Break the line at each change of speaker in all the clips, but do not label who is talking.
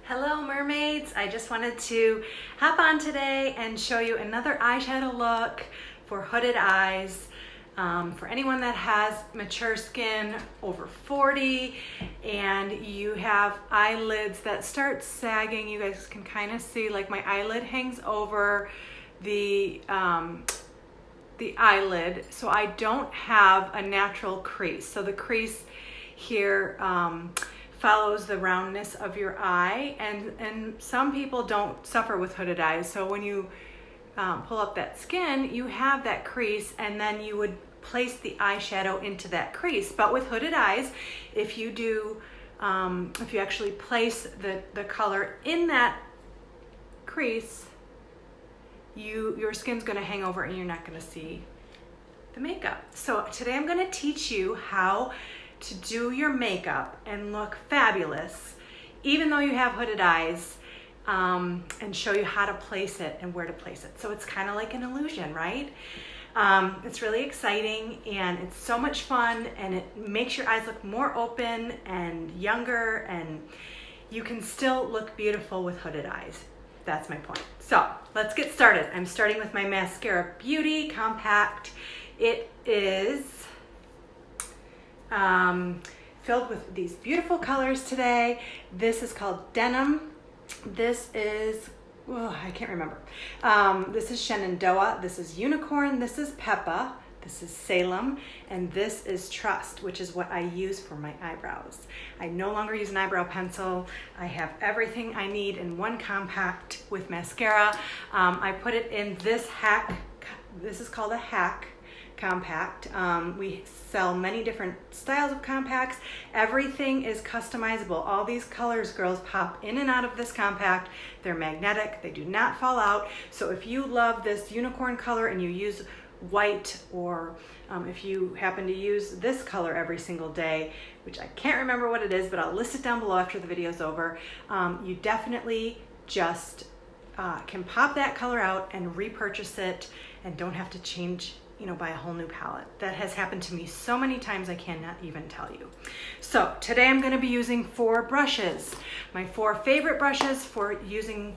Hello mermaids, I just wanted to hop on today and show you another eyeshadow look for hooded eyes. For anyone that has mature skin over 40 and you have eyelids that start sagging, you guys can kind of see like my eyelid hangs over the eyelid, so I don't have a natural crease. So the crease here follows the roundness of your eye, and some people don't suffer with hooded eyes. So when you pull up that skin, you have that crease, and then you would place the eyeshadow into that crease. But with hooded eyes, if you do, if you actually place the color in that crease, your skin's gonna hang over and you're not gonna see the makeup. So today I'm gonna teach you how to do your makeup and look fabulous, even though you have hooded eyes, and show you how to place it and where to place it. So it's kind of like an illusion, right? It's really exciting and it's so much fun, and it makes your eyes look more open and younger, and you can still look beautiful with hooded eyes. That's my point. So let's get started. I'm starting with my Maskcara Beauty Compact. It is filled with these beautiful colors today. This is called Denim. This is, I can't remember. This is Shenandoah. This is Unicorn. This is Peppa. This is Salem. And this is Trust, which is what I use for my eyebrows. I no longer use an eyebrow pencil. I have everything I need in one compact with mascara. I put it in this hack. This is called a hack compact. We sell many different styles of compacts. Everything is customizable. All these colors, girls, pop in and out of this compact. They're magnetic. They do not fall out. So if you love this unicorn color and you use white, or if you happen to use this color every single day, which I can't remember what it is, but I'll list it down below after the video's over, you definitely just can pop that color out and repurchase it and don't have to change, buy a whole new palette. That has happened to me so many times I cannot even tell you. So today I'm going to be using 4 brushes. My 4 favorite brushes for using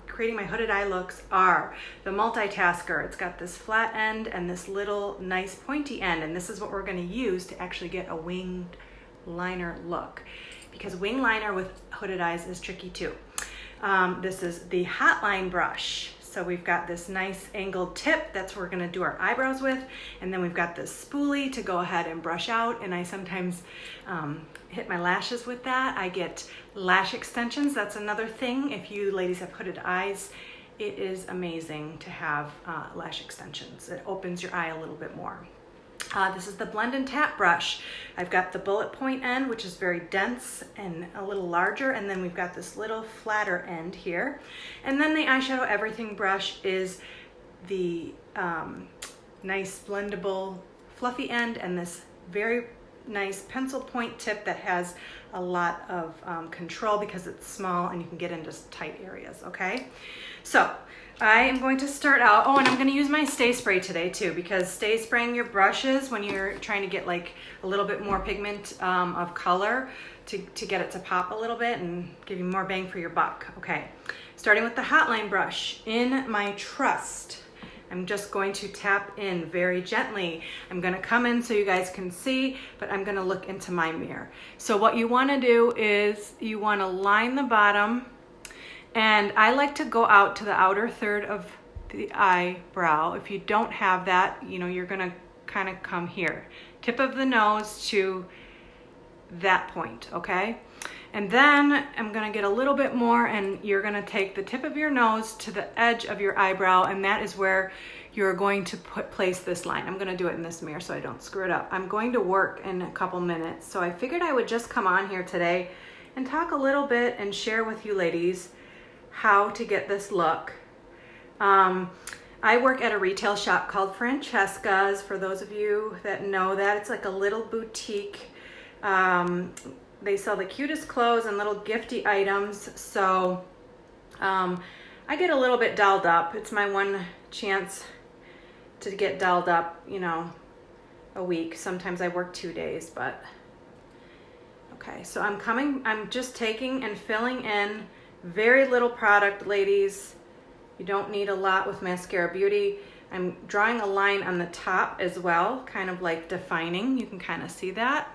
creating my hooded eye looks are the multitasker. It's got this flat end and this little nice pointy end, and this is what we're going to use to actually get a winged liner look, because wing liner with hooded eyes is tricky too. This is the hotline brush. So we've got this nice angled tip, that's what we're gonna do our eyebrows with, and then we've got this spoolie to go ahead and brush out, and I sometimes hit my lashes with that. I get lash extensions. That's another thing. If you ladies have hooded eyes, it is amazing to have lash extensions. It opens your eye a little bit more. This is the blend and tap brush. I've got the bullet point end, which is very dense and a little larger, and then we've got this little flatter end here. And then the eyeshadow everything brush is the nice blendable fluffy end, and this very nice pencil point tip that has a lot of control because it's small and you can get into tight areas, okay? So I am going to start out, and I'm going to use my stay spray today too, because stay spraying your brushes when you're trying to get like a little bit more pigment of color to get it to pop a little bit and give you more bang for your buck. Okay, starting with the hotline brush in my Trust. I'm just going to tap in very gently. I'm gonna come in so you guys can see, but I'm gonna look into my mirror. So what you wanna do is you wanna line the bottom, and I like to go out to the outer third of the eyebrow. If you don't have that, you're gonna kind of come here. Tip of the nose to that point, okay? And then I'm gonna get a little bit more, and you're gonna take the tip of your nose to the edge of your eyebrow, and that is where you're going to place this line. I'm gonna do it in this mirror so I don't screw it up. I'm going to work in a couple minutes, so I figured I would just come on here today and talk a little bit and share with you ladies how to get this look. I work at a retail shop called Francesca's, for those of you that know that. It's like a little boutique. They sell the cutest clothes and little gifty items. So I get a little bit dolled up. It's my one chance to get dolled up, a week. Sometimes I work 2 days, but Okay, so I'm just taking and filling in very little product, ladies. You don't need a lot with Maskcara Beauty. I'm drawing a line on the top as well, kind of like defining. You can kind of see that.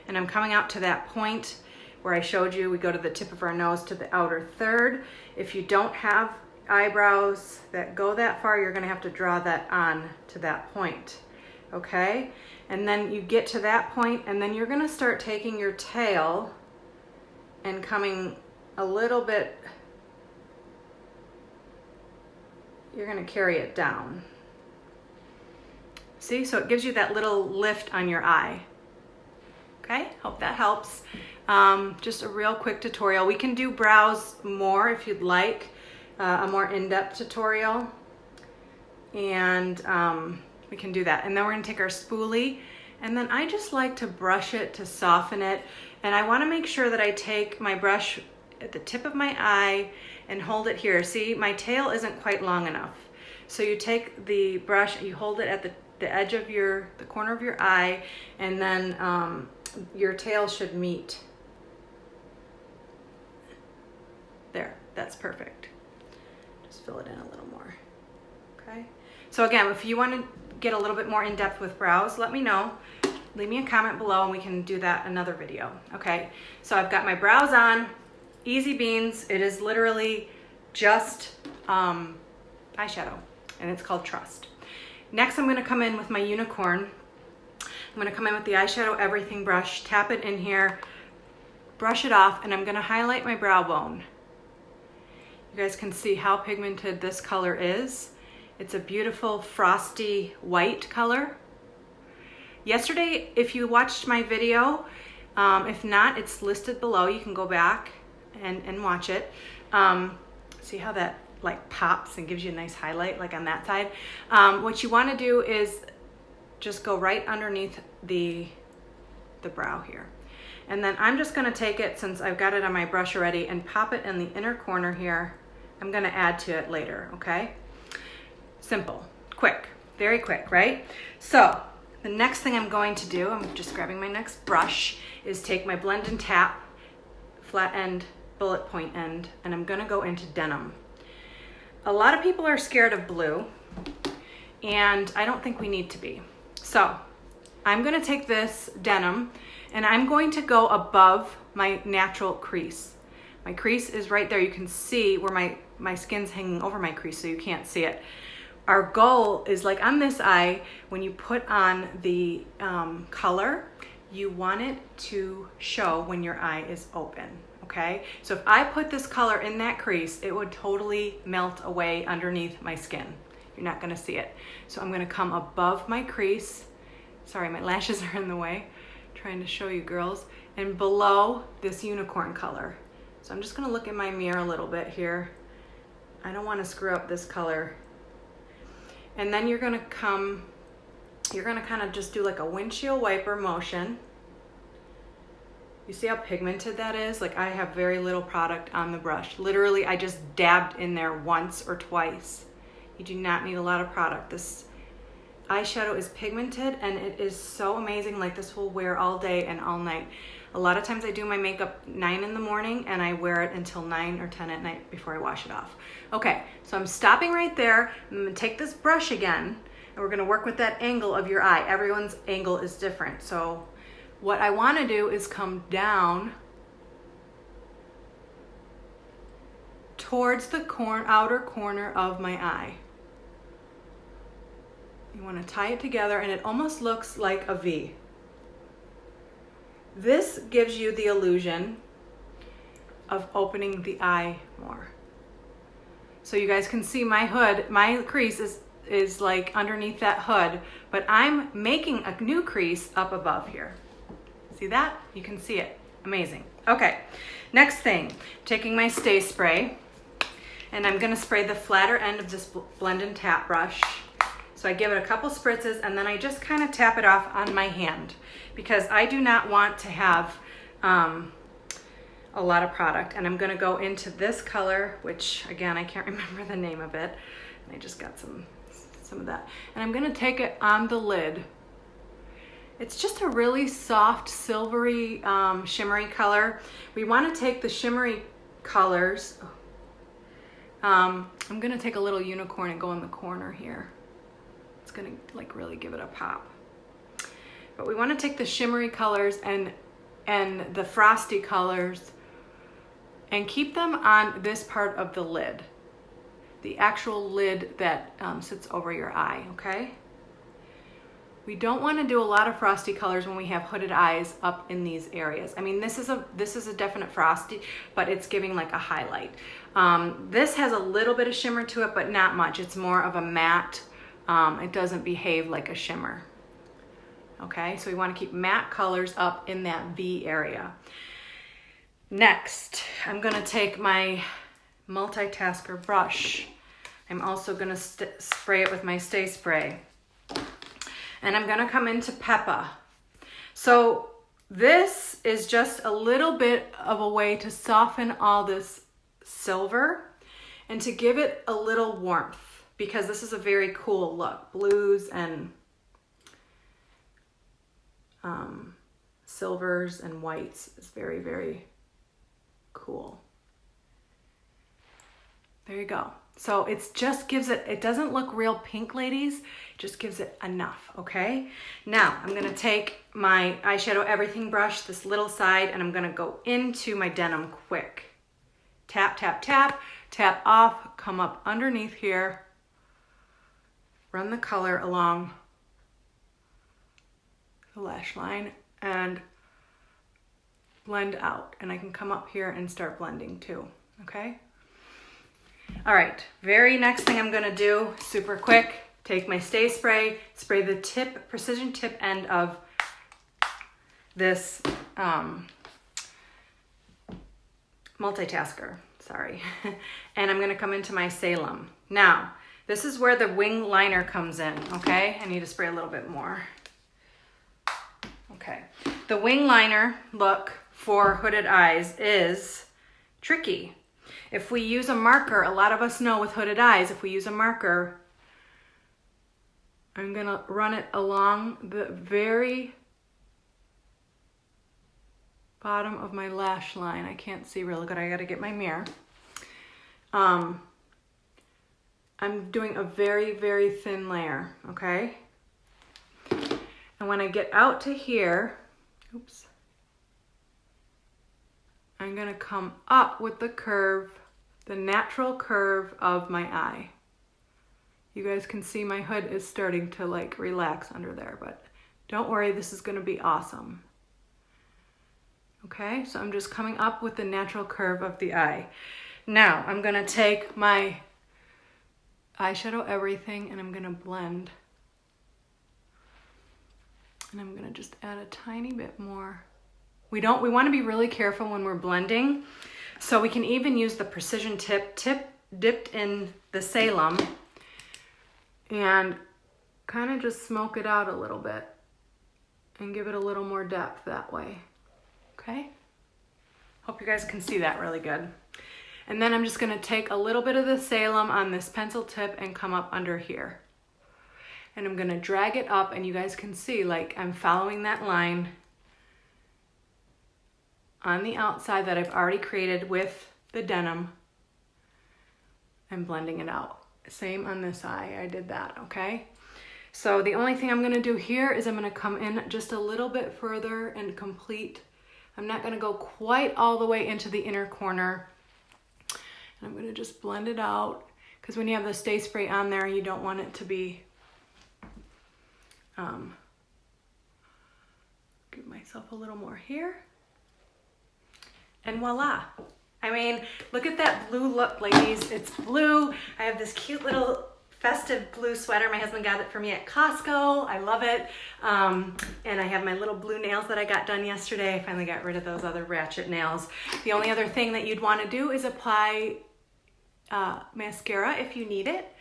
And I'm coming out to that point where I showed you, we go to the tip of our nose to the outer third. If you don't have eyebrows that go that far, you're gonna have to draw that on to that point, okay? And then you get to that point, and then you're gonna start taking your tail and coming a little bit, you're gonna carry it down. See, so it gives you that little lift on your eye. Okay, hope that helps. Just a real quick tutorial. We can do brows more if you'd like, a more in-depth tutorial. And we can do that. And then we're gonna take our spoolie, and then I just like to brush it to soften it. And I wanna make sure that I take my brush at the tip of my eye and hold it here. See, my tail isn't quite long enough. So you take the brush, you hold it at the edge of the corner of your eye, and then your tail should meet. There, that's perfect. Just fill it in a little more, okay? So again, if you want to get a little bit more in depth with brows, let me know. Leave me a comment below and we can do that another video, okay? So I've got my brows on, easy beans. It is literally just eyeshadow, and it's called Trust. Next, I'm gonna come in with my unicorn. I'm gonna come in with the eyeshadow everything brush, tap it in here, brush it off, and I'm gonna highlight my brow bone. You guys can see how pigmented this color is. It's a beautiful frosty white color. Yesterday, if you watched my video, if not, it's listed below. You can go back and watch it. See how that like pops and gives you a nice highlight like on that side. What you wanna do is just go right underneath the brow here. And then I'm just gonna take it, since I've got it on my brush already, and pop it in the inner corner here. I'm gonna add to it later, okay? Simple, quick, very quick, right? So the next thing I'm going to do, I'm just grabbing my next brush, is take my blend and tap, flat end, bullet point end, and I'm gonna go into denim. A lot of people are scared of blue, and I don't think we need to be. So I'm gonna take this denim and I'm going to go above my natural crease. My crease is right there. You can see where my skin's hanging over my crease, so you can't see it. Our goal is, like on this eye, when you put on the color, you want it to show when your eye is open, okay? So if I put this color in that crease, it would totally melt away underneath my skin. You're not gonna see it. So I'm gonna come above my crease. Sorry, my lashes are in the way. Trying to show you girls. And below this unicorn color. So I'm just gonna look in my mirror a little bit here. I don't wanna screw up this color. And then you're gonna kind of just do like a windshield wiper motion. You see how pigmented that is? Like, I have very little product on the brush. Literally, I just dabbed in there once or twice. You do not need a lot of product. This eyeshadow is pigmented and it is so amazing. Like, this will wear all day and all night. A lot of times I do my makeup 9 in the morning and I wear it until 9 or 10 at night before I wash it off. Okay, so I'm stopping right there. I'm gonna take this brush again and we're gonna work with that angle of your eye. Everyone's angle is different. So what I wanna do is come down towards the outer corner of my eye. You wanna tie it together and it almost looks like a V. This gives you the illusion of opening the eye more. So you guys can see my hood, my crease is like underneath that hood, but I'm making a new crease up above here. See that? You can see it. Amazing. Okay, next thing, taking my Stay Spray, and I'm gonna spray the flatter end of this blend and tap brush. So I give it a couple spritzes and then I just kind of tap it off on my hand because I do not want to have a lot of product. And I'm gonna go into this color, which again, I can't remember the name of it. And I just got some of that. And I'm gonna take it on the lid It's just a really soft, silvery, shimmery color. We want to take the shimmery colors. I'm gonna take a little unicorn and go in the corner here. It's gonna like really give it a pop. But we want to take the shimmery colors and the frosty colors and keep them on this part of the lid, the actual lid that sits over your eye, okay? We don't want to do a lot of frosty colors when we have hooded eyes up in these areas. I mean, this is a definite frosty, but it's giving like a highlight. This has a little bit of shimmer to it, but not much. It's more of a matte. It doesn't behave like a shimmer. Okay, so we want to keep matte colors up in that V area. Next, I'm going to take my multitasker brush. I'm also going to spray it with my Stay Spray. And I'm going to come into Peppa. So this is just a little bit of a way to soften all this silver and to give it a little warmth, because this is a very cool look. Blues and silvers and whites is very, very cool. There you go. So it just gives it doesn't look real pink, ladies. It just gives it enough, okay? Now, I'm gonna take my eyeshadow everything brush, this little side, and I'm gonna go into my denim quick. Tap, tap, tap, tap off, come up underneath here, run the color along the lash line, and blend out. And I can come up here and start blending too, okay? All right, very next thing I'm gonna do, super quick, take my Stay Spray, spray the tip, precision tip end of this multitasker, sorry. And I'm gonna come into my Salem. Now, this is where the wing liner comes in, okay? I need to spray a little bit more. Okay, the wing liner look for hooded eyes is tricky. If we use a marker, a lot of us know with hooded eyes, if we use a marker, I'm gonna run it along the very bottom of my lash line. I can't see really good, I gotta get my mirror. I'm doing a very, very thin layer, okay? And when I get out to here, oops, I'm gonna come up with the curve, the natural curve of my eye. You guys can see my hood is starting to like relax under there, but don't worry, this is gonna be awesome. Okay, so I'm just coming up with the natural curve of the eye. Now, I'm gonna take my eyeshadow everything and I'm gonna blend. And I'm gonna just add a tiny bit more. We wanna be really careful when we're blending. So we can even use the precision tip dipped in the Salem and kind of just smoke it out a little bit and give it a little more depth that way, okay? Hope you guys can see that really good. And then I'm just gonna take a little bit of the Salem on this pencil tip and come up under here. And I'm gonna drag it up and you guys can see like I'm following that line on the outside that I've already created with the denim and blending it out. Same on this eye, I did that, okay? So the only thing I'm gonna do here is I'm gonna come in just a little bit further and complete. I'm not gonna go quite all the way into the inner corner. And I'm gonna just blend it out because when you have the Stay Spray on there, you don't want it to be, give myself a little more here. And voila. I mean, look at that blue look, ladies. It's blue. I have this cute little festive blue sweater. My husband got it for me at Costco. I love it. And I have my little blue nails that I got done yesterday. I finally got rid of those other ratchet nails. The only other thing that you'd want to do is apply mascara if you need it.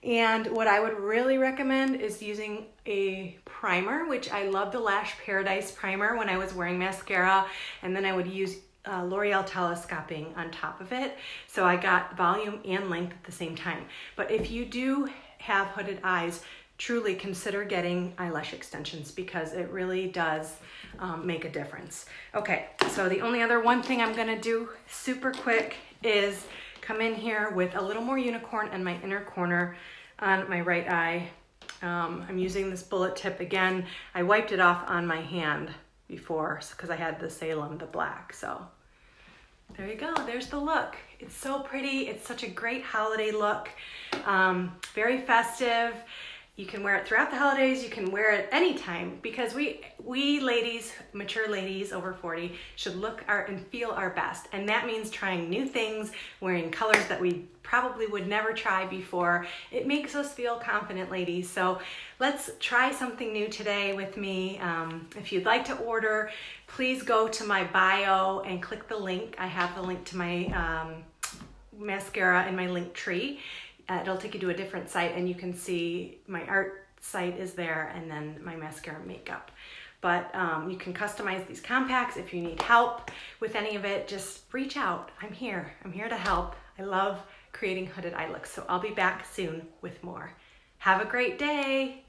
And what I would really recommend is using a primer, which I love the Lash Paradise primer when I was wearing mascara. And then I would use L'Oreal Telescoping on top of it. So I got volume and length at the same time. But if you do have hooded eyes, truly consider getting eyelash extensions because it really does make a difference. Okay, so the only other one thing I'm gonna do super quick is come in here with a little more unicorn in my inner corner on my right eye. I'm using this bullet tip again. I wiped it off on my hand before because I had the Salem, the black. So there you go, there's the look. It's so pretty, it's such a great holiday look. Very festive. You can wear it throughout the holidays, you can wear it anytime because we ladies, mature ladies over 40, should look and feel our best. And that means trying new things, wearing colors that we probably would never try before. It makes us feel confident, ladies. So let's try something new today with me. If you'd like to order, please go to my bio and click the link. I have the link to my mascara in my link tree. It'll take you to a different site and you can see my art site is there and then my mascara and makeup. But you can customize these compacts. If you need help with any of it, just reach out. I'm here to help. I love creating hooded eye looks. So I'll be back soon with more. Have a great day.